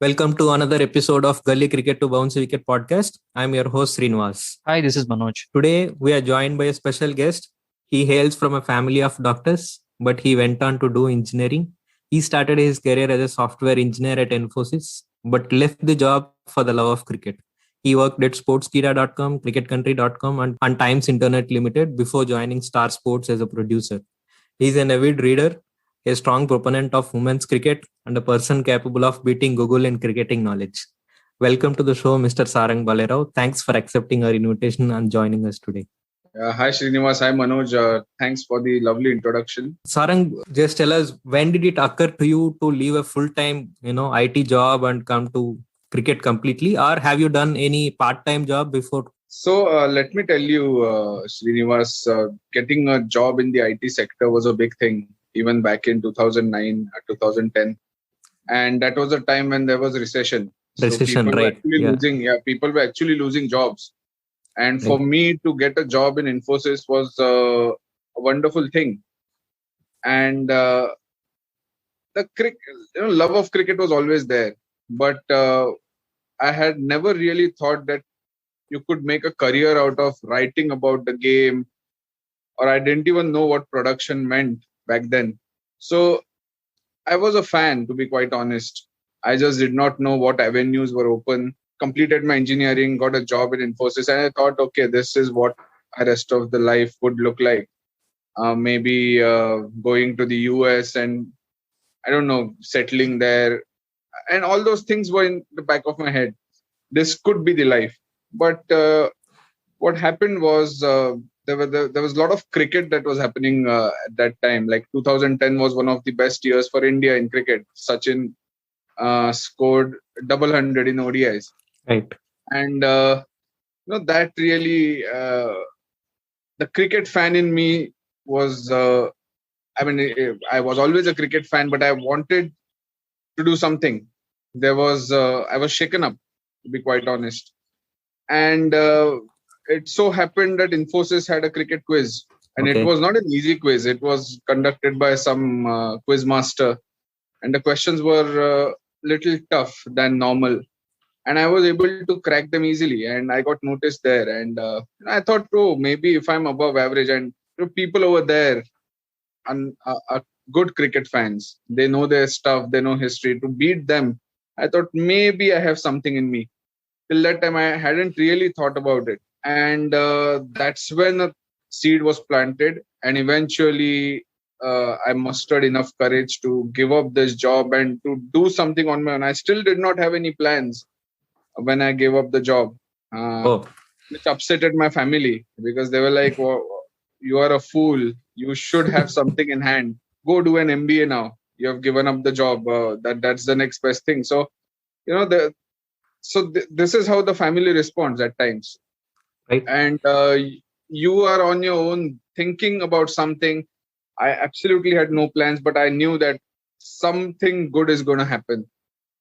Welcome to another episode of Gully Cricket to Bouncy Wicket Podcast. I'm your host Srinivas. Hi, this is Manoj. Today we are joined by a special guest. He hails from a family of doctors, but he went on to do engineering. He started his career as a software engineer at Infosys, but left the job for the love of cricket. He worked at sportskida.com, cricketcountry.com, and Times Internet Limited before joining Star Sports as a producer. He is an avid reader, a strong proponent of women's cricket, and a person capable of beating Google in cricketing knowledge. Welcome to the show, Mr. Sarang Bhalerao. Thanks for accepting our invitation and joining us today. Hi Srinivas, hi Manoj. Thanks for the lovely introduction. Sarang, just tell us, when did it occur to you to leave a full-time, IT job and come to cricket completely, or have you done any part-time job before? So let me tell you, Srinivas, getting a job in the IT sector was a big thing, even back in 2009, 2010. And that was a time when there was recession. Recession, right. People were actually losing jobs. And for me to get a job in Infosys was a wonderful thing. And the love of cricket was always there. But I had never really thought that you could make a career out of writing about the game, or I didn't even know what production meant back then. So I was a fan, to be quite honest. I just did not know what avenues were open. Completed my engineering, got a job in Infosys, and I thought, okay, this is what the rest of the life would look like. Maybe going to the US and, I don't know, settling there. And all those things were in the back of my head. This could be the life. But what happened was there was a lot of cricket that was happening at that time. Like 2010 was one of the best years for India in cricket. Sachin scored double hundred in ODIs. Right. And that really, the cricket fan in me was, I was always a cricket fan, but I wanted to do something. I was shaken up, to be quite honest. And it so happened that Infosys had a cricket quiz. And It was not an easy quiz. It was conducted by some quiz master. And the questions were little tough than normal. And I was able to crack them easily. And I got noticed there. And I thought, maybe if I'm above average, and people over there are good cricket fans. They know their stuff. They know history. To beat them, I thought maybe I have something in me. Till that time, I hadn't really thought about it. And that's when a seed was planted. And eventually, I mustered enough courage to give up this job and to do something on my own. I still did not have any plans when I gave up the job, which upsetted my family because they were like, you are a fool. You should have something in hand. Go do an MBA now. You have given up the job. That's the next best thing. So, this is how the family responds at times. Right. And you are on your own thinking about something. I absolutely had no plans, but I knew that something good is going to happen.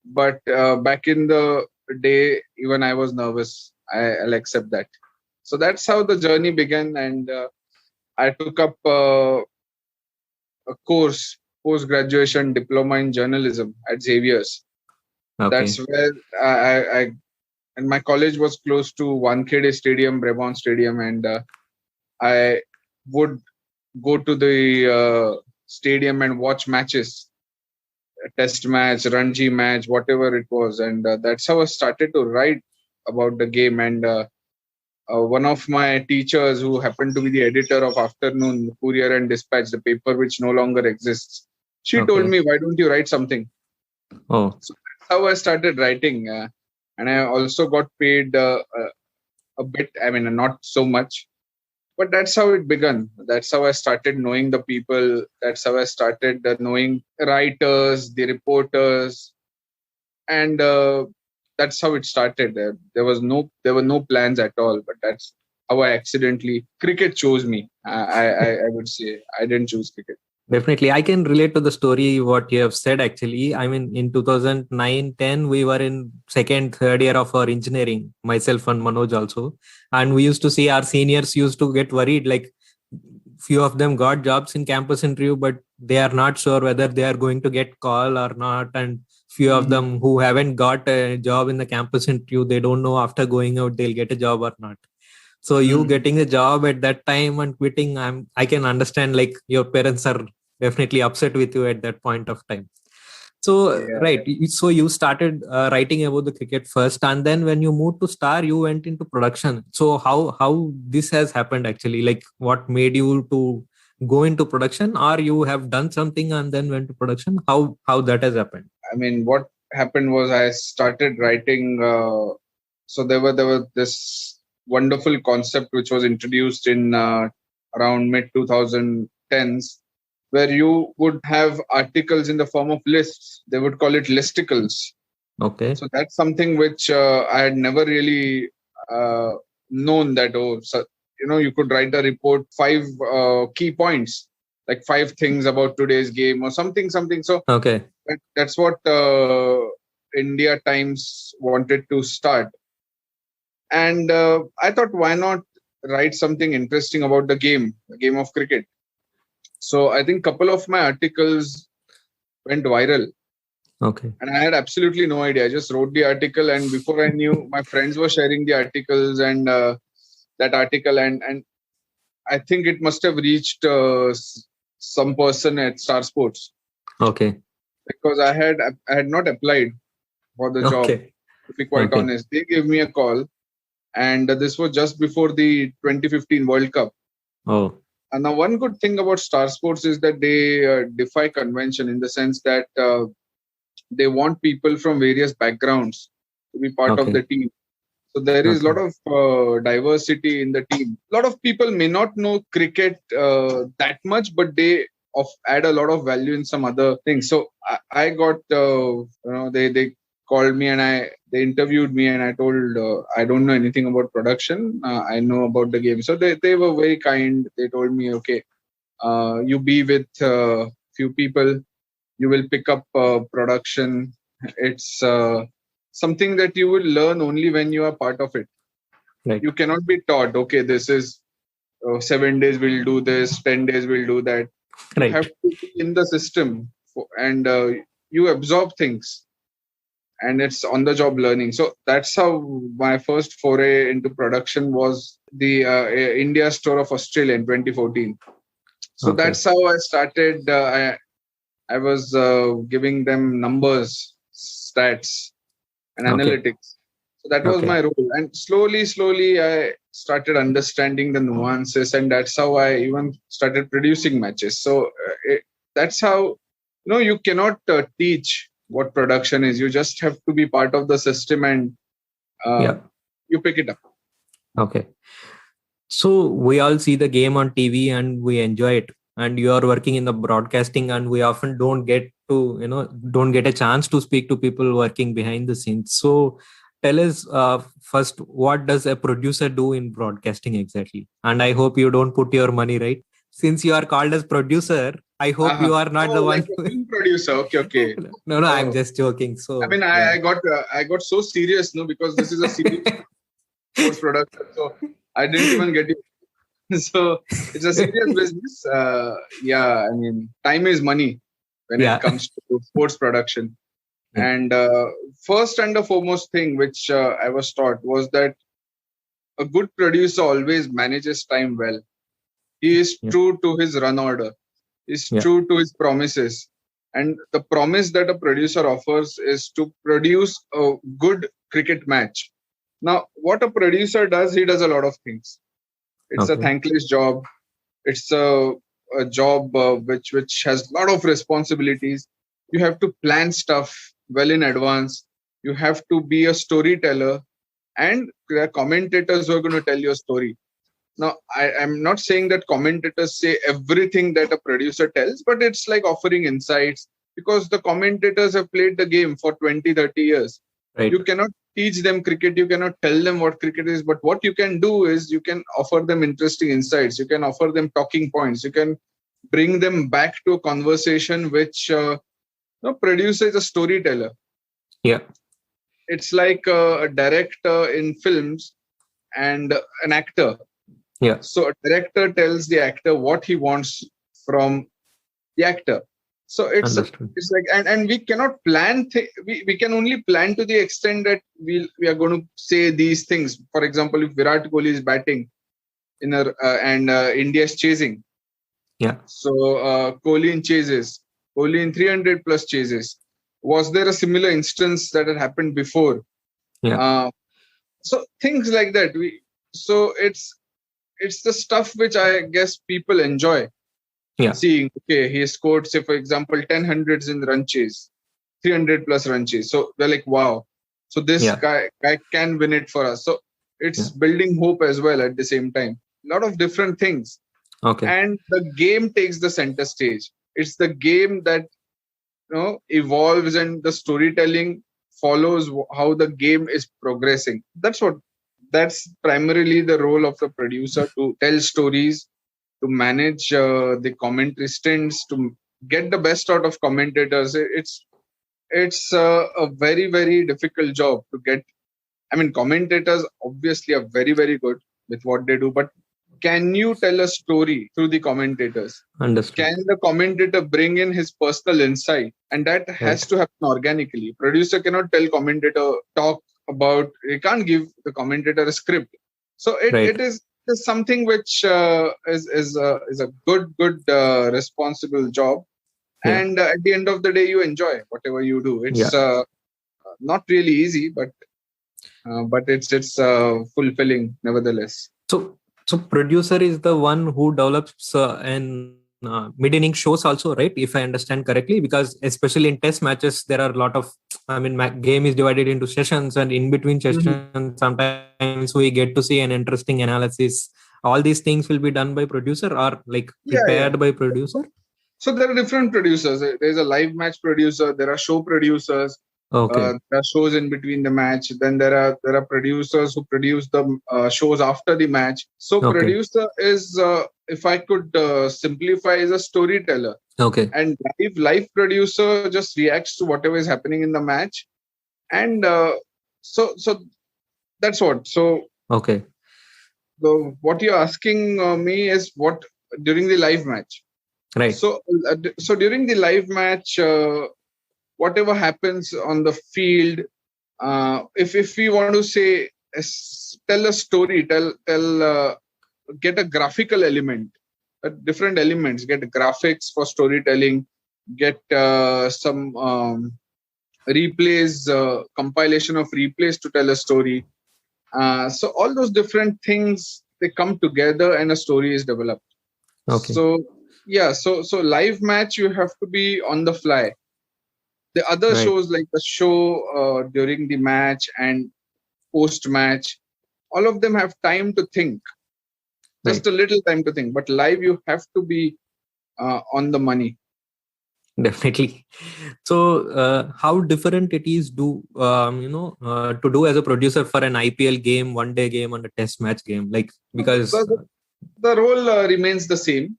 But back in the day, even I was nervous. I'll accept that. So that's how the journey began. And I took up a course, post-graduation diploma in journalism at Xavier's. Okay. That's where and my college was close to Wankhede Stadium, Brabant Stadium, and I would go to the stadium and watch matches, a test match, Ranji match, whatever it was. And that's how I started to write about the game. And one of my teachers, who happened to be the editor of Afternoon, Courier and Dispatch, the paper which no longer exists, she told me, why don't you write something? So that's how I started writing. And I also got paid a bit, not so much. But that's how it began. That's how I started knowing the people. That's how I started knowing writers, the reporters. And that's how it started. There were no plans at all. But that's how cricket chose me. I would say I didn't choose cricket. Definitely. I can relate to the story, what you have said, actually. I mean, in 2009-10, we were in second, third year of our engineering, myself and Manoj also. And we used to see our seniors used to get worried, like few of them got jobs in campus interview, but they are not sure whether they are going to get call or not, and few of them who haven't got a job in the campus interview, they don't know after going out they'll get a job or not. So you getting a job at that time and quitting, I can understand, like, your parents are definitely upset with you at that point of time. So Yeah. right, so you started writing about the cricket first, and then when you moved to Star, you went into production. So how this has happened actually? Like, what made you to go into production, or you have done something and then went to production? How that has happened? I mean, what happened was I started writing. So there were this wonderful concept which was introduced in around mid 2010s, where you would have articles in the form of lists. They would call it listicles. Okay. So that's something which I had never really known that, so, you could write a report, 5 key points, like 5 things about today's game or something. So Okay. that's what India Times wanted to start. And I thought, why not write something interesting about the game of cricket? So I think a couple of my articles went viral. Okay. And I had absolutely no idea. I just wrote the article, and before I knew, my friends were sharing the articles and that article. And I think it must have reached some person at Star Sports. Okay. Because I had not applied for the job, to be quite honest. They gave me a call, and this was just before the 2015 World Cup. Oh. And now one good thing about Star Sports is that they defy convention, in the sense that they want people from various backgrounds to be part of the team. So there is a lot of diversity in the team. A lot of people may not know cricket that much, but they add a lot of value in some other things. So I got, they called me and they interviewed me, and I told, I don't know anything about production. I know about the game. So they were very kind. They told me, okay, you be with few people. You will pick up production. It's something that you will learn only when you are part of it. Right. You cannot be taught, okay, this is 7 days we'll do this, 10 days we'll do that. Right. You have to be in the system, and you absorb things, and it's on the job learning. So that's how my first foray into production was, the India's tour of Australia in 2014. So that's how I started. I was giving them numbers, stats, and analytics. So that was my role. And slowly, I started understanding the nuances, and that's how I even started producing matches. So that's how, you cannot teach what production is. You just have to be part of the system, and you pick it up. Okay. So we all see the game on TV and we enjoy it. And you are working in the broadcasting, and we often don't get a chance to speak to people working behind the scenes. So tell us first, what does a producer do in broadcasting exactly? And I hope you don't put your money, right? Since you are called as producer, I hope you are not the one. Like a film producer. Okay. No, I'm just joking. So I mean, I got so serious, because this is a serious sports production. So I didn't even get it. So it's a serious business. I mean, time is money when it comes to sports production. And first and the foremost thing which I was taught was that a good producer always manages time well. He is true to his run order. He's true to his promises. And the promise that a producer offers is to produce a good cricket match. Now, what a producer does, he does a lot of things. It's a thankless job. It's a job which has a lot of responsibilities. You have to plan stuff well in advance. You have to be a storyteller, and there are commentators who are going to tell you a story. Now, I'm not saying that commentators say everything that a producer tells, but it's like offering insights, because the commentators have played the game for 20, 30 years. Right. You cannot teach them cricket. You cannot tell them what cricket is. But what you can do is you can offer them interesting insights. You can offer them talking points. You can bring them back to a conversation which producer is a storyteller. Yeah. It's like a director in films and an actor. Yeah. So a director tells the actor what he wants from the actor. So Understood. it's like, and we cannot plan. We can only plan to the extent that we are going to say these things. For example, if Virat Kohli is batting and India is chasing, Yeah. so Kohli in chases, Kohli in 300 plus chases. Was there a similar instance that had happened before? Yeah. So things like that. So it's the stuff which I guess people enjoy. Yeah. Seeing, okay, he scored, say, for example, 10 hundreds in run chase, 300 plus run chase. So they're like, wow. So this guy can win it for us. So it's building hope as well at the same time. A lot of different things. Okay. And the game takes the center stage. It's the game that evolves, and the storytelling follows how the game is progressing. That's primarily the role of the producer, to tell stories, to manage the commentary stints, to get the best out of commentators. It's a very, very difficult job to get. I mean, commentators obviously are very, very good with what they do, but can you tell a story through the commentators? Understood. Can the commentator bring in his personal insight? And that has to happen organically. Producer cannot tell commentator talk about. He can't give the commentator a script. So it is something which is a good responsible job. Yeah. And at the end of the day, you enjoy whatever you do. It's not really easy, but it's fulfilling nevertheless. So producer is the one who develops mid-inning shows also, right? If I understand correctly, because especially in test matches, there are a lot of, game is divided into sessions, and in between sessions, sometimes we get to see an interesting analysis. All these things will be done by producer or like prepared by producer? So there are different producers. There's a live match producer. There are show producers. Okay. There are shows in between the match. Then there are producers who produce the shows after the match. So producer is, if I could simplify, is a storyteller. Okay. And live producer just reacts to whatever is happening in the match. And so that's what. So okay. What you're asking me is what during the live match. Right. So during the live match, whatever happens on the field, if we want to say, tell a story, get a graphical element, different elements, get graphics for storytelling, get some replays, compilation of replays to tell a story. So all those different things, they come together and a story is developed. Okay. So live match, you have to be on the fly. The other shows, like the show during the match and post-match, all of them have time to think. Just a little time to think. But live, you have to be on the money. Definitely. So how different it is to do as a producer for an IPL game, one-day game, and a test match game? Like, because the role remains the same.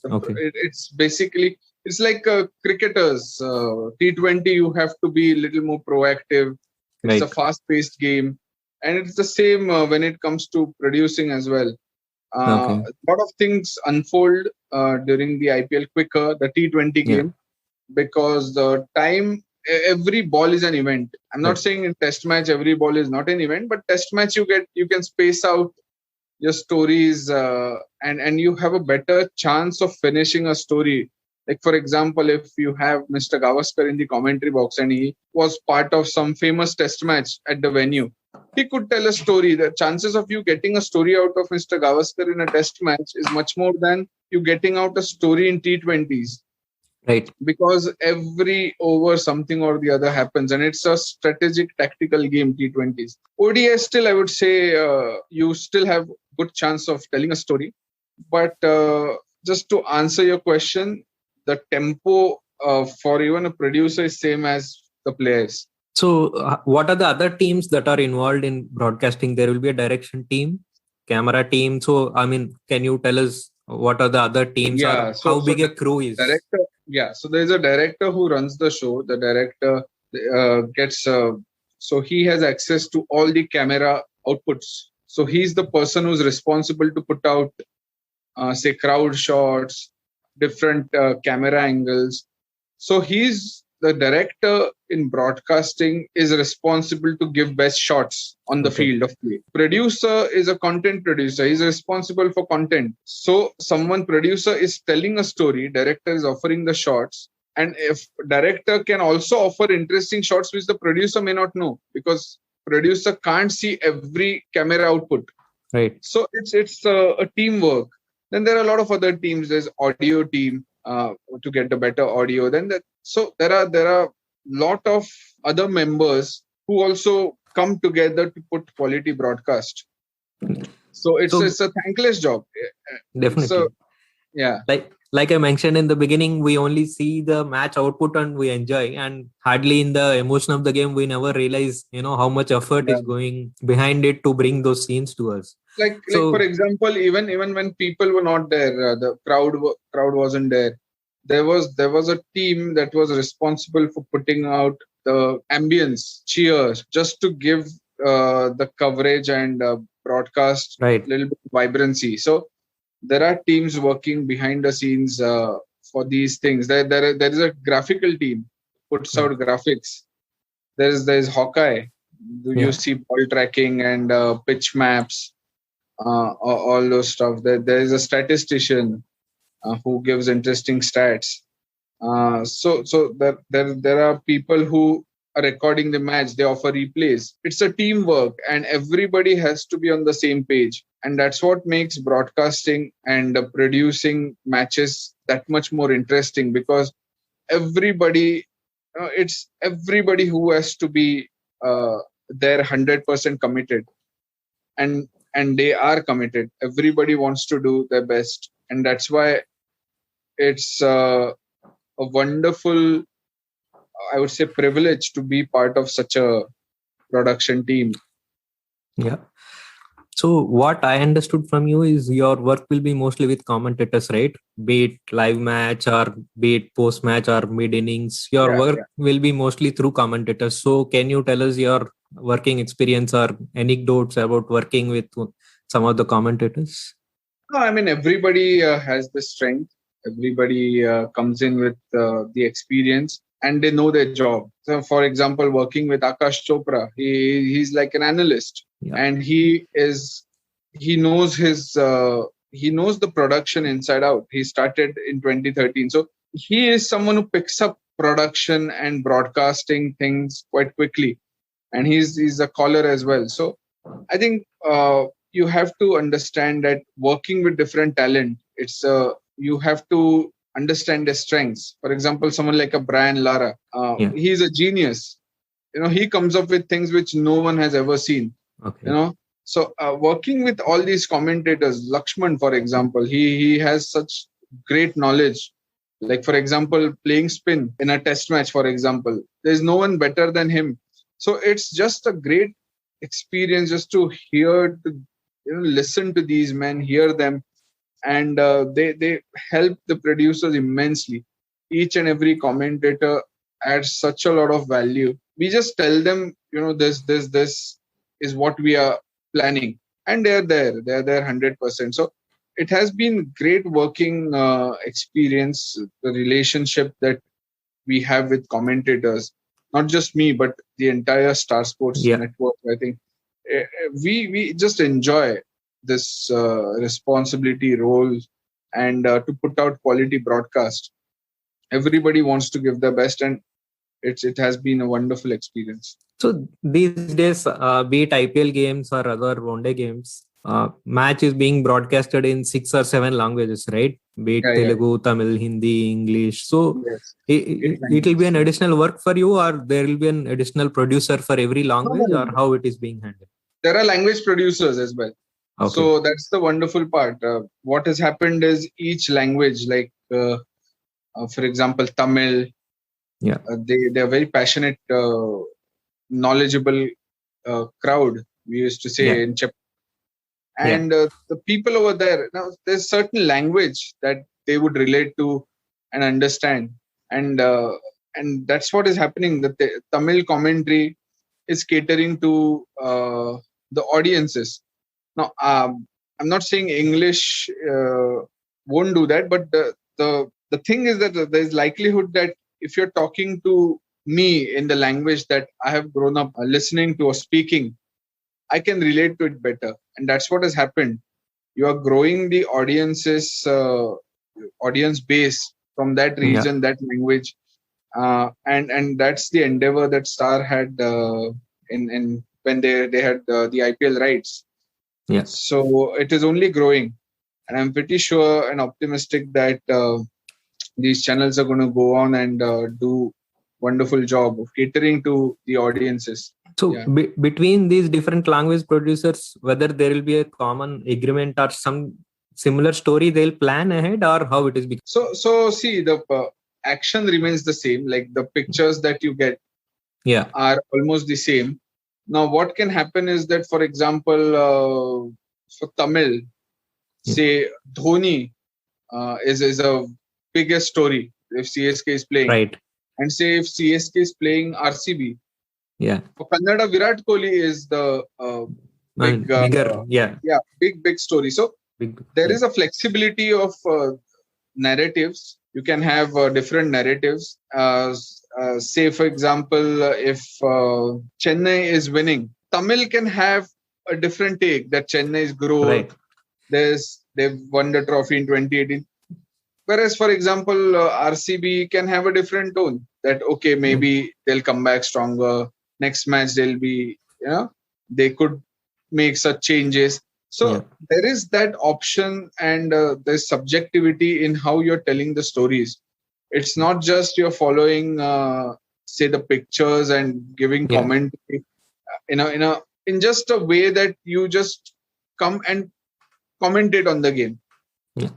Okay. It's basically, it's like cricketers. T20, you have to be a little more proactive. It's a fast-paced game. And it's the same when it comes to producing as well. A lot of things unfold during the IPL quicker, the T20 game, because the time, every ball is an event. I'm not saying in test match every ball is not an event, but test match you can space out your stories and you have a better chance of finishing a story. Like, for example, if you have Mr. Gavaskar in the commentary box and he was part of some famous test match at the venue, he could tell a story. The chances of you getting a story out of Mr. Gavaskar in a test match is much more than you getting out a story in T20s. Right. Because every over something or the other happens, and it's a strategic tactical game, T20s. ODI still, I would say, you still have good chance of telling a story. But just to answer your question, the tempo for even a producer is same as the players. So what are the other teams that are involved in broadcasting? There will be a direction team, camera team. So, can you tell us what are the other teams or how big a crew is? Director, so there's a director who runs the show. The director gets, so he has access to all the camera outputs. So he's the person who's responsible to put out, say, crowd shots, different camera angles. So he's the director in broadcasting is responsible to give best shots on the field of play. Producer is a content producer. He's responsible for content. So producer is telling a story, director is offering the shots. And if director can also offer interesting shots which the producer may not know, because producer can't see every camera output. Right. So it's a teamwork. Then there are a lot of other teams. There's audio team to get the better audio. So there are lot of other members who also come together to put quality broadcast. So it's a thankless job. Definitely. Yeah. Like I mentioned in the beginning, we only see the match output and we enjoy, and hardly in the emotion of the game we never realize how much effort is going behind it to bring those scenes to us. Like for example, even when people were not there, the crowd wasn't there. There was a team that was responsible for putting out the ambience, cheers, just to give the coverage and broadcast a little bit of vibrancy. So there are teams working behind the scenes for these things. There is a graphical team puts out graphics. There's Hawkeye. You see ball tracking and pitch maps, all those stuff. There is a statistician who gives interesting stats. So there are people who are recording the match. They offer replays. It's a teamwork, and everybody has to be on the same page. And that's what makes broadcasting and producing matches that much more interesting, because everybody who has to be there 100% committed, and they are committed. Everybody wants to do their best, and that's why it's a wonderful, I would say, privilege to be part of such a production team. Yeah. So what I understood from you is your work will be mostly with commentators, right? Be it live match or be it post match or mid innings. Your work will be mostly through commentators. So can you tell us your working experience or anecdotes about working with some of the commentators? No, I mean, everybody has the strength. Everybody comes in with the experience, and they know their job. So, for example, working with Akash Chopra, he's like an analyst, and he knows the production inside out. He started in 2013, so he is someone who picks up production and broadcasting things quite quickly, and he's a caller as well. So I think you have to understand that working with different talent, you have to understand their strengths. For example, someone like a Brian Lara, he's a genius. He comes up with things which no one has ever seen. Okay. So working with all these commentators, Lakshman, for example, he has such great knowledge. Like, for example, playing spin in a test match, for example, there's no one better than him. So it's just a great experience just to listen to these men, hear them. And they help the producers immensely. Each and every commentator adds such a lot of value. We just tell them, this is what we are planning, and they're there 100%. So it has been great working experience, the relationship that we have with commentators, not just me, but the entire Star Sports network. I think we just enjoy this responsibility role, and to put out quality broadcast. Everybody wants to give their best, and it has been a wonderful experience. So these days, be it IPL games or other one-day games, match is being broadcasted in 6 or 7 languages, right? Be it Telugu, Tamil, Hindi, English. So it will be an additional work for you, or there will be an additional producer for every language, or how it is being handled? There are language producers as well. Okay. So that's the wonderful part. What has happened is each language, like for example, Tamil, they are very passionate, knowledgeable crowd. We used to say in Chip. And the people over there, now there's certain language that they would relate to and understand, and that's what is happening. The Tamil commentary is catering to the audiences. Now, I'm not saying English won't do that, but the thing is that there is likelihood that if you're talking to me in the language that I have grown up listening to or speaking, I can relate to it better. And that's what has happened. You are growing the audience base from that region, that language. And that's the endeavor that Star had in when they had the IPL rights. Yeah. So it is only growing. And I'm pretty sure and optimistic that these channels are going to go on and do wonderful job of catering to the audiences. So between these different language producers, whether there will be a common agreement or some similar story they'll plan ahead, or how it is? So see, the action remains the same. Like the pictures that you get are almost the same. Now, what can happen is that, for example, for Tamil, say Dhoni is a biggest story if CSK is playing. Right. And say if CSK is playing RCB. Yeah. For Kannada, Virat Kohli is the big story. So there is a flexibility of narratives. You can have different narratives. Say, for example, if Chennai is winning, Tamil can have a different take that Chennai is growth. Right. They've won the trophy in 2018. Whereas, for example, RCB can have a different tone that, okay, maybe they'll come back stronger. Next match, they'll be, they could make such changes. So there is that option, and there's subjectivity in how you're telling the stories. It's not just you're following, say, the pictures and giving commentary, in just a way that you just come and commentate on the game. Yeah.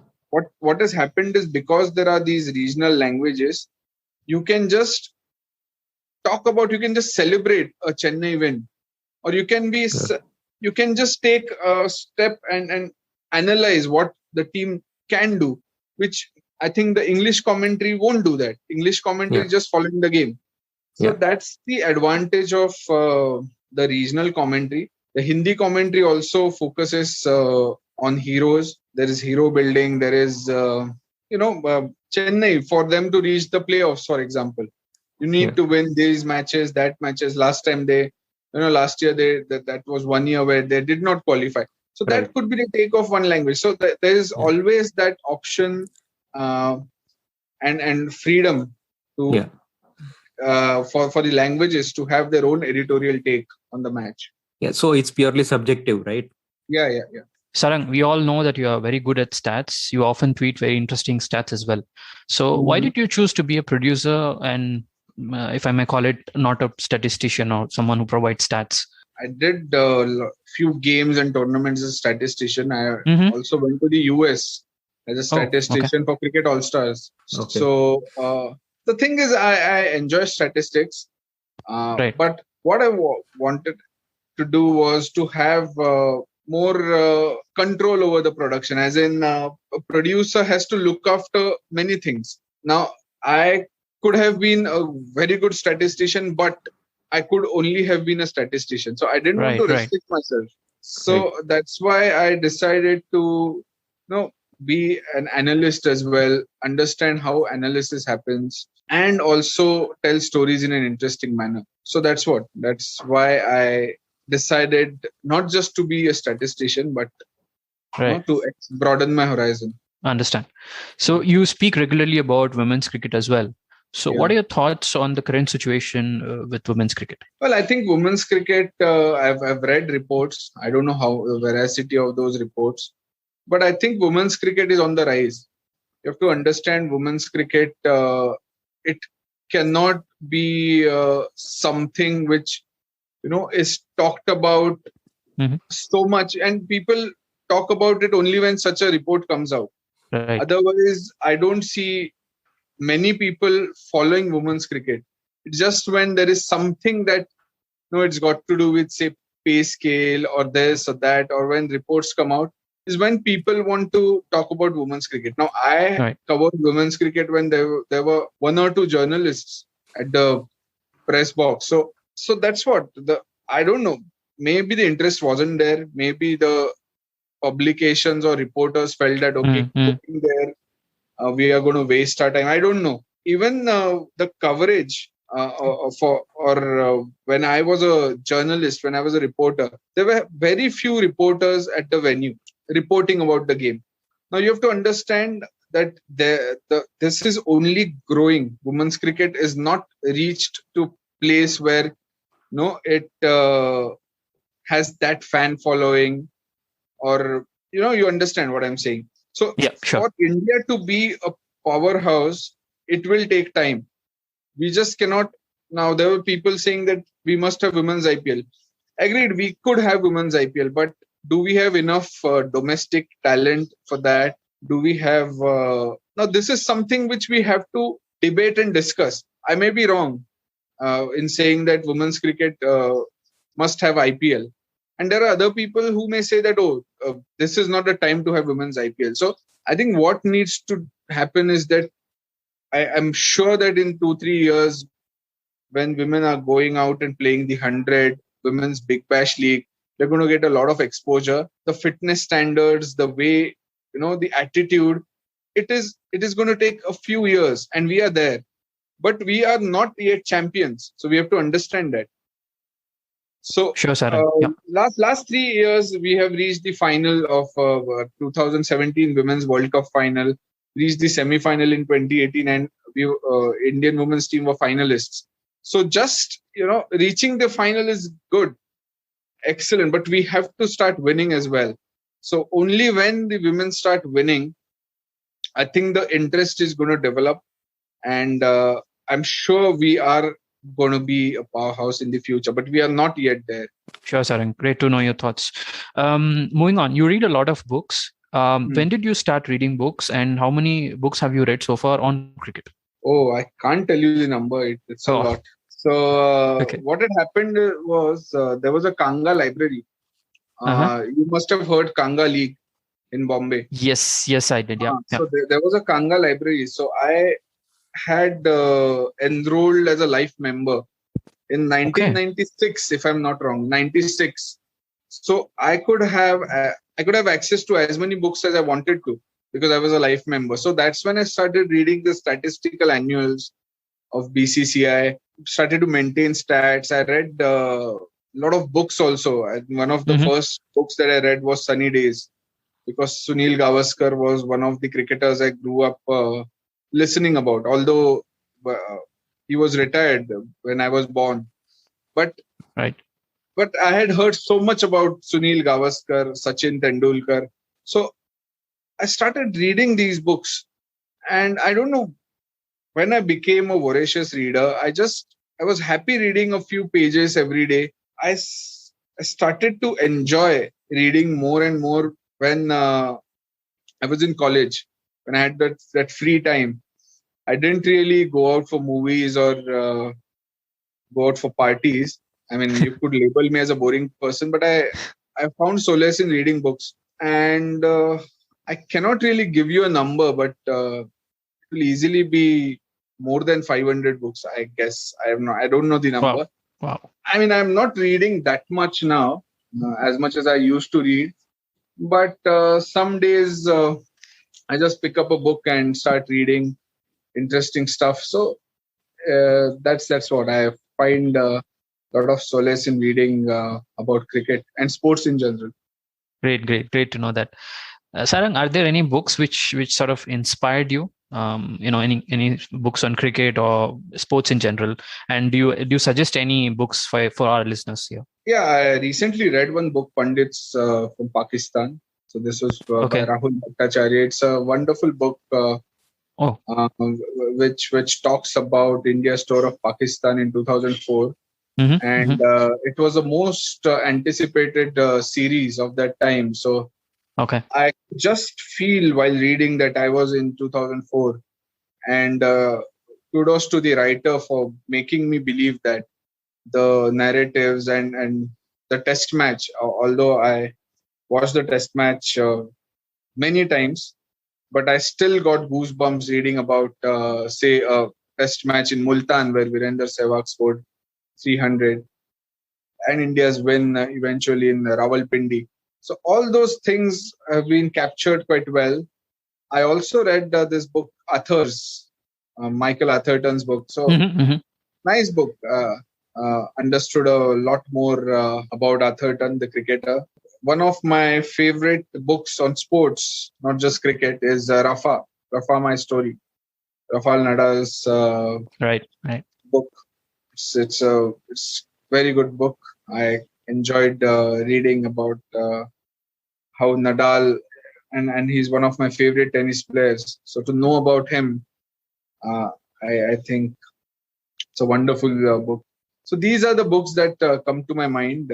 What has happened is, because there are these regional languages, you can just you can just celebrate a Chennai win, or you can you can just take a step and analyze what the team can do, which I think the English commentary won't do that. English commentary is just following the game. So that's the advantage of the regional commentary. The Hindi commentary also focuses on heroes. There is hero building. There is, Chennai, for them to reach the playoffs, for example. You need to win these matches, that matches. Last time last year, that was 1 year where they did not qualify. So that could be the take of one language. So there is always that option and freedom to for the languages to have their own editorial take on the match. Yeah, so it's purely subjective, right? Yeah. Sarang, we all know that you are very good at stats. You often tweet very interesting stats as well. So why did you choose to be a producer and, if I may call it, not a statistician or someone who provides stats? I did a few games and tournaments as a statistician. I also went to the US as a statistician for Cricket All-Stars. Okay. So the thing is, I enjoy statistics. But what I wanted to do was to have more control over the production, as in a producer has to look after many things. Now, I could have been a very good statistician, but I could only have been a statistician. So I didn't want to restrict myself. So that's why I decided to be an analyst as well, understand how analysis happens, and also tell stories in an interesting manner. So that's why I decided not just to be a statistician, but to broaden my horizon. Understand. So you speak regularly about women's cricket as well. So what are your thoughts on the current situation with women's cricket? Well, I think women's cricket, I've read reports. I don't know how the veracity of those reports, but I think women's cricket is on the rise. You have to understand women's cricket, it cannot be something which is talked about so much, and people talk about it only when such a report comes out. Right. Otherwise, I don't see many people following women's cricket. It's just when there is something that it's got to do with, say, pay scale or this or that, or when reports come out, is when people want to talk about women's cricket. Now, I covered women's cricket when there were one or two journalists at the press box. So that's what I don't know. Maybe the interest wasn't there. Maybe the publications or reporters felt that going there we are going to waste our time. I don't know. Even the coverage when I was a journalist, when I was a reporter, there were very few reporters at the venue reporting about the game. Now you have to understand that this is only growing. Women's cricket is not reached to place where it has that fan following, or you understand what I'm saying. So Yeah, sure. for India to be a powerhouse, it will take time. We just cannot. Now there were people saying that we must have women's IPL. Agreed, we could have women's IPL, but do we have enough domestic talent for that? Do we have now this is something which we have to debate and discuss. I may be wrong in saying that women's cricket must have IPL, and there are other people who may say that this is not the time to have women's IPL. So I think what needs to happen is that I'm sure that in 2-3 years, when women are going out and playing the 100 women's Big Bash League, they're going to get a lot of exposure. The fitness standards, the way, the attitude, it is going to take a few years, and we are there. But we are not yet champions. So we have to understand that. So Sure, Sarang. last 3 years, we have reached the final of 2017 Women's World Cup final, reached the semi-final in 2018, and Indian women's team were finalists. So just, reaching the final is good. Excellent. But we have to start winning as well. So only when the women start winning, I think the interest is going to develop. And I'm sure we are going to be a powerhouse in the future, but we are not yet there. Sure, Sarang. Great to know your thoughts. Moving on, you read a lot of books. When did you start reading books, and how many books have you read so far on cricket? Oh, I can't tell you the number. It's a lot. So what had happened was there was a Kanga library. You must have heard Kanga League in Bombay. Yes, I did. Yeah. So there was a Kanga library. So I had enrolled as a life member in 1996, if I'm not wrong, 96. So I could have access to as many books as I wanted to because I was a life member. So that's when I started reading the statistical annuals of BCCI, started to maintain stats. I read a lot of books also. One of the first books that I read was Sunny Days, because Sunil Gavaskar was one of the cricketers I grew up listening about, although he was retired when I was born. But I had heard so much about Sunil Gavaskar, Sachin Tendulkar. So I started reading these books, and I don't know, when I became a voracious reader, I was happy reading a few pages every day. I started to enjoy reading more and more when I was in college, when I had that free time. I didn't really go out for movies or go out for parties. I mean, you could label me as a boring person, but I found solace in reading books. And I cannot really give you a number, but it will easily be more than 500 books, I guess. I don't know the number. Wow. I mean, I'm not reading that much now, as much as I used to read. But some days I just pick up a book and start reading interesting stuff. So that's what I find a lot of solace in reading about cricket and sports in general. Great to know that. Sarang, are there any books which sort of inspired you? Any books on cricket or sports in general? And do you suggest any books for our listeners here? Yeah, I recently read one book, Pandits from Pakistan. So this was by Rahul Bhattacharya. It's a wonderful book which talks about India's tour of Pakistan in 2004. And it was the most anticipated series of that time. So I just feel while reading that I was in 2004. And kudos to the writer for making me believe that the narratives and the test match, although I watched the test match many times, but I still got goosebumps reading about, say, a test match in Multan where Virender Sehwag scored 300 and India's win eventually in Rawalpindi. So all those things have been captured quite well. I also read this book, Authors, Michael Atherton's book. So nice book. Understood a lot more about Atherton, the cricketer. One of my favorite books on sports, not just cricket, is Rafa, My Story. Rafael Nadal's right. book. It's very good book. I enjoyed reading about how Nadal, and he's one of my favorite tennis players. So to know about him, I think it's a wonderful book. So these are the books that come to my mind.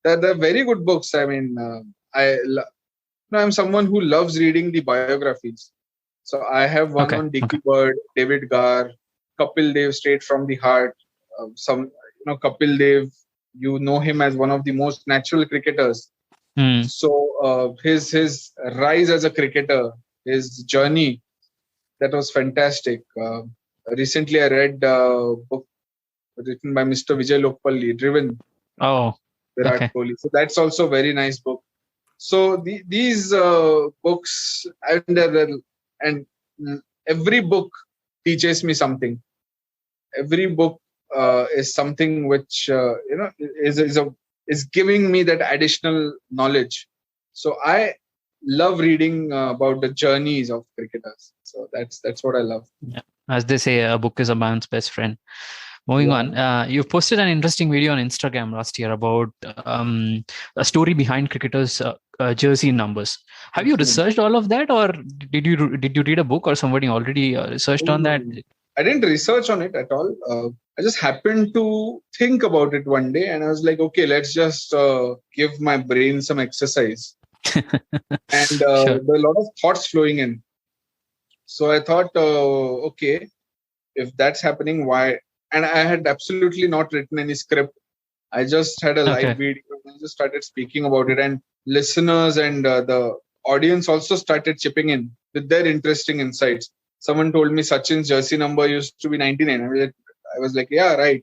They're very good books. I mean, I'm someone who loves reading the biographies. So I have one on Dickie Bird, David Garr, Kapil Dev, straight from the heart. Kapil Dev, you know him as one of the most natural cricketers. So his rise as a cricketer, his journey, that was fantastic. Recently, I read a book written by Mr. Vijay Lokpalli, Driven. Virat Kohli. So that's also a very nice book. So these books, and every book teaches me something. Every book is something which is giving me that additional knowledge. So I love reading about the journeys of cricketers. So that's what I love. Yeah. As they say, a book is a man's best friend. Moving on, you've posted an interesting video on Instagram last year about a story behind cricketers' jersey numbers. Have you researched all of that, or did you read a book, or somebody already researched on that? I didn't research on it at all. I just happened to think about it one day, and I was like, okay, let's just give my brain some exercise. And there are a lot of thoughts flowing in. So I thought, okay, if that's happening, why? And I had absolutely not written any script. I just had a live video and I just started speaking about it. And listeners and the audience also started chipping in with their interesting insights. Someone told me Sachin's jersey number used to be 99. I was like, yeah, right.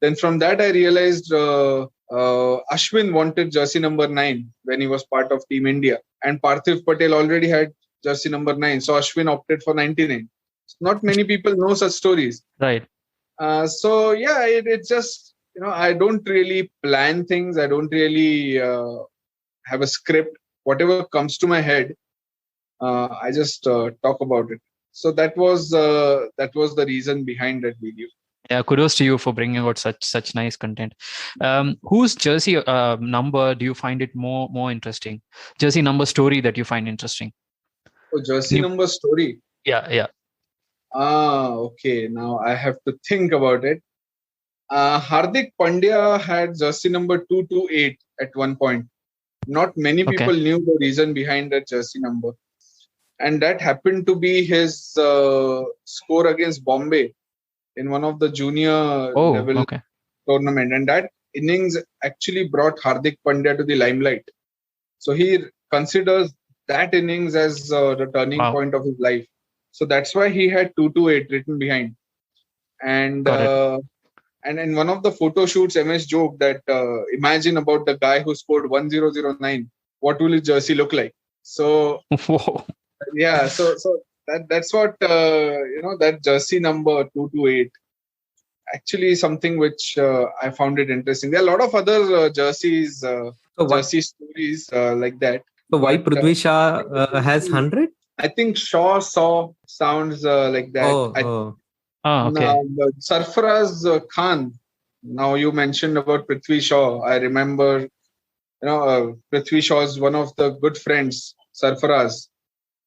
Then from that, I realized Ashwin wanted jersey number 9 when he was part of Team India. And Parthiv Patel already had jersey number 9. So Ashwin opted for 99. Not many people know such stories. Right. So yeah, it's just, I don't really plan things. I don't really have a script. Whatever comes to my head, I just talk about it. So that was the reason behind that video. Yeah, kudos to you for bringing out such nice content. Whose jersey number do you find it more interesting? Jersey number story that you find interesting? Oh, jersey number story. Yeah. Okay. Now I have to think about it. Hardik Pandya had jersey number 228 at one point. Not many people knew the reason behind that jersey number. And that happened to be his score against Bombay in one of the junior level tournament. And that innings actually brought Hardik Pandya to the limelight. So he considers that innings as the turning point of his life. So that's why he had 228 written behind. And in one of the photo shoots, MS joked that imagine about the guy who scored 1009. What will his jersey look like? So yeah, so that's what that jersey number 228 actually something which I found it interesting. There are a lot of other jersey stories like that. So why Prithvi Shaw has 100? I think Shaw sounds like that. Okay. Now, Sarfaraz Khan. Now you mentioned about Prithvi Shaw. I remember, Prithvi Shaw's one of the good friends, Sarfaraz.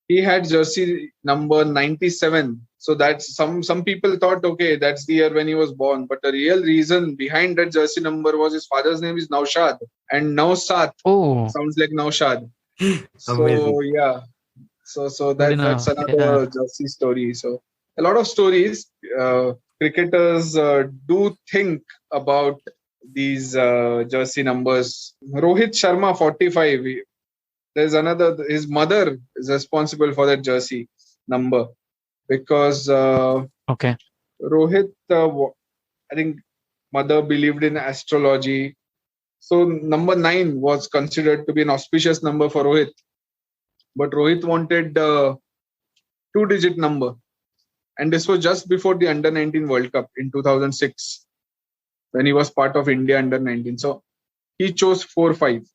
He had jersey number 97. So that's some people thought, okay, that's the year when he was born. But the real reason behind that jersey number was his father's name is Naushad. And Nausat sounds like Naushad. So yeah. So that's another jersey story. So a lot of stories. Cricketers do think about these jersey numbers. Rohit Sharma, 45. There's another. His mother is responsible for that jersey number because Rohit, I think, mother believed in astrology. So number 9 was considered to be an auspicious number for Rohit. But Rohit wanted 2-digit number. And this was just before the Under-19 World Cup in 2006, when he was part of India Under-19. So he chose 4-5,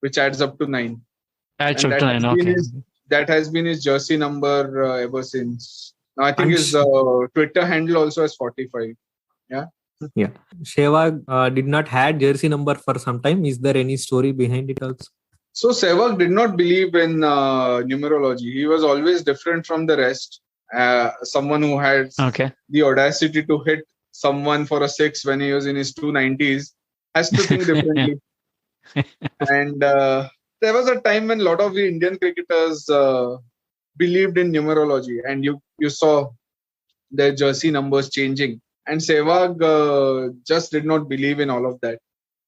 which adds up to 9. Adds up to 9, okay. That has been his jersey number ever since. Now, I think his Twitter handle also has 45. Yeah. Yeah. Sehwag did not had jersey number for some time. Is there any story behind it also? So Sehwag did not believe in numerology. He was always different from the rest. Someone who had the audacity to hit someone for a 6 when he was in his 290s has to think differently. And there was a time when a lot of the Indian cricketers believed in numerology, and you saw their jersey numbers changing. And Sehwag just did not believe in all of that.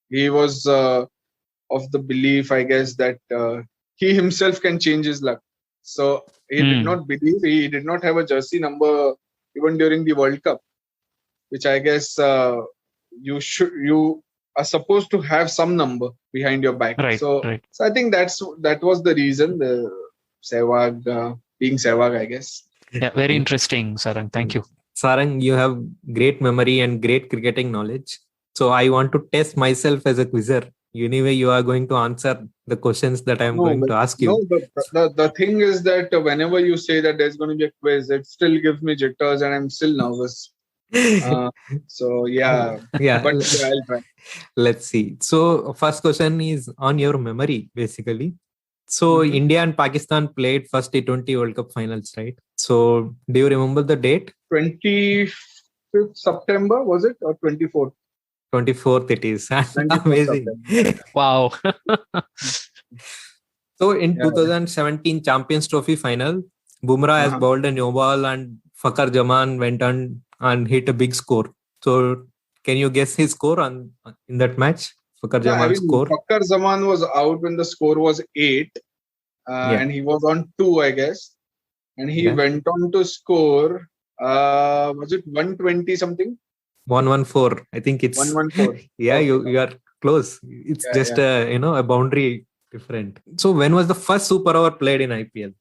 He was of the belief, I guess, that he himself can change his luck. So he did not believe. He did not have a jersey number even during the World Cup, which I guess you are supposed to have some number behind your back. So I think that was the reason, the Sehwag being Sehwag, I guess. Yeah, very interesting, Sarang. Thank you. Sarang, you have great memory and great cricketing knowledge. So I want to test myself as a quizzer. Anyway, you are going to answer the questions that I'm going to ask you. No, the thing is that whenever you say that there's going to be a quiz, it still gives me jitters and I'm still nervous. So yeah. But I'll try. Let's see. So first question is on your memory, basically. So India and Pakistan played first T20 World Cup finals, right? So do you remember the date? 25th September, was it? Or 24th? 24th it is. Amazing. Wow. So in 2017 Champions Trophy final, Bumrah has bowled a no ball and Fakhar Zaman went on and hit a big score. So can you guess his score in that match? Fakhar Zaman's score? Fakhar Zaman was out when the score was 8 and he was on 2, I guess. And he went on to score, was it 120 something? 114. I think it's 114. Yeah, okay. You are close. It's a boundary different. So when was the first super over played in IPL?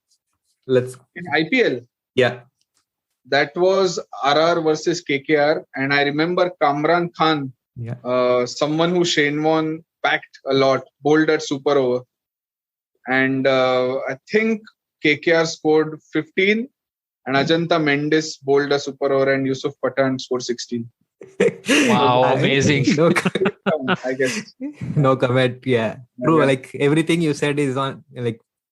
In IPL? Yeah. That was RR versus KKR, and I remember Kamran Khan, someone who Shane Warne packed a lot, bowled at super over. And I think KKR scored 15 and Ajanta Mendes bowled a super over and Yusuf Pathan scored 16. Wow, amazing. I guess. No comment. Yeah. True. Like everything you said is on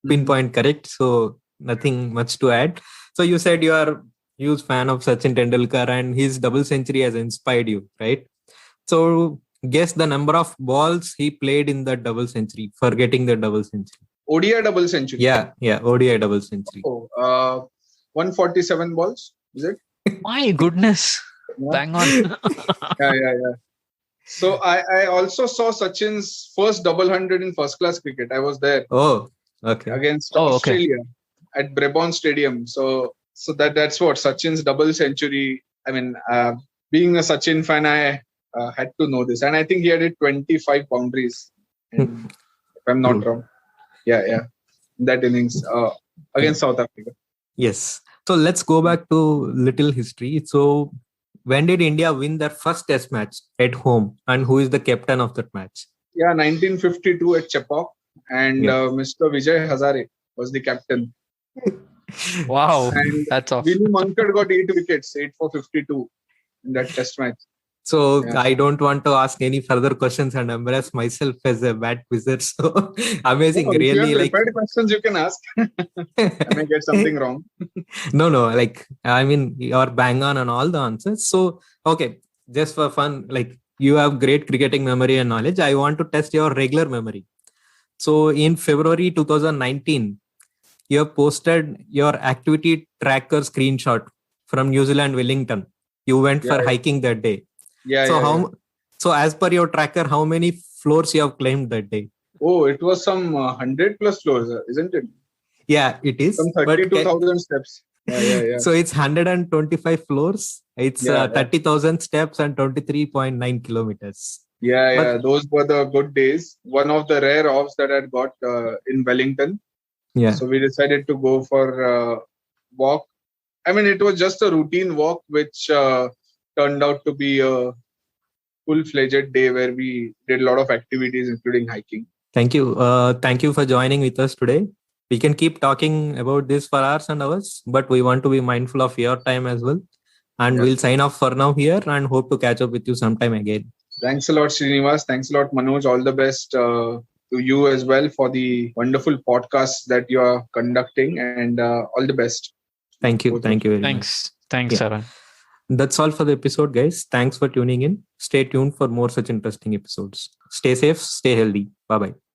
pinpoint correct. So nothing much to add. So you said you are a huge fan of Sachin Tendulkar and his double century has inspired you, right? So guess the number of balls he played in the double century, forgetting the double century. ODI double century? Yeah. ODI double century. 147 balls, is it? My goodness. Bang on. Yeah. So I also saw Sachin's first double hundred in first class cricket. I was there. Oh, okay. Against Australia at Brabant Stadium. So that's what Sachin's double century. I mean, being a Sachin fan, I had to know this, and I think he had 25 boundaries. If I'm not wrong. Yeah. That innings against South Africa. Yes. So let's go back to little history. So when did India win their first test match at home? And who is the captain of that match? Yeah, 1952 at Chepauk. And Mr. Vijay Hazare was the captain. Wow. And that's awesome. Vinny Mankad got 8 wickets, 8 for 52 in that test match. So I don't want to ask any further questions and embarrass myself as a bad quizzer. So amazing, really. If you have prepared questions, you can ask. I may get something wrong. No. You're bang on all the answers. So okay, just for fun, you have great cricketing memory and knowledge. I want to test your regular memory. So in February 2019, you have posted your activity tracker screenshot from New Zealand Wellington. You went for hiking that day. So as per your tracker, how many floors you have climbed that day? Oh, it was some 100 plus floors, isn't it? Yeah, it is. Some 32,000 steps. Yeah. So it's 125 floors. It's 30,000 steps and 23.9 kilometers. Yeah. Those were the good days. One of the rare offs that I got in Wellington. Yeah. So we decided to go for walk. I mean, it was just a routine walk, which turned out to be a full-fledged day where we did a lot of activities, including hiking. Thank you. Thank you for joining with us today. We can keep talking about this for hours and hours, but we want to be mindful of your time as well. And we'll sign off for now here and hope to catch up with you sometime again. Thanks a lot, Srinivas. Thanks a lot, Manoj. All the best to you as well for the wonderful podcast that you are conducting, and all the best. Thank you. Thank you very much. Thanks, Yeah. Sarang. That's all for the episode, guys. Thanks for tuning in. Stay tuned for more such interesting episodes. Stay safe, stay healthy. Bye-bye.